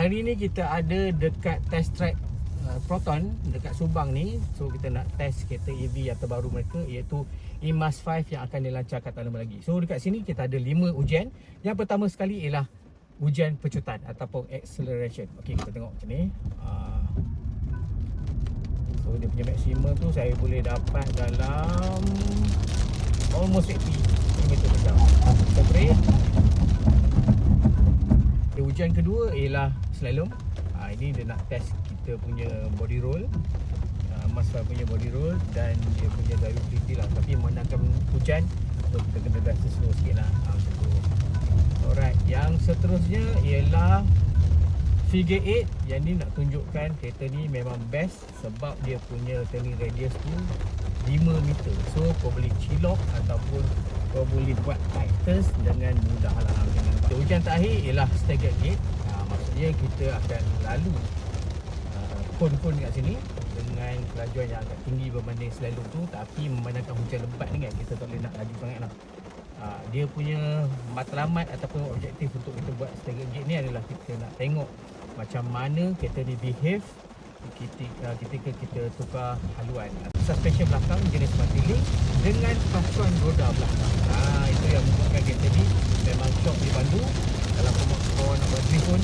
hari ni kita ada dekat test track Proton dekat Subang ni. So kita nak test kereta EV yang terbaru mereka, iaitu EMAS 5 yang akan dilancarkan tak lama lagi. So dekat sini kita ada 5 ujian. Yang pertama sekali ialah ujian pecutan ataupun acceleration. Okey, kita tengok macam ni. So dia punya maksimum tu saya boleh dapat dalam almost 80 km per jam. Kita brake. Ujian kedua ialah slalom. Ini dia nak test kita punya body roll, EMAS 5 punya body roll dan dia punya drivability lah. Tapi memandangkan hujan, so kita kena drive slow sikit lah. Macam tu. Alright, yang seterusnya ialah figure 8. Yang ni nak tunjukkan kereta ni memang best sebab dia punya turning radius tu 5 meter. So kau boleh cilok ataupun kau boleh buat tight turns dengan mudah lah. Ujian terakhir ialah staggered gate. Maksudnya kita akan lalu kon-kon kat sini dengan kelajuan yang agak tinggi berbanding slalom tu, tapi memandangkan hujan lebat ni kan, kita tak boleh nak laju sangat lah. Dia punya matlamat ataupun objektif untuk kita buat staggered gate ni adalah kita nak tengok macam mana kereta ni behave ketika kita tukar haluan. Suspension belakang jenis Martelli dengan pacuan roda belakang. Itu yang membuatkan kereta ni memang shock dipandu. Kalau kau nak buat drift pun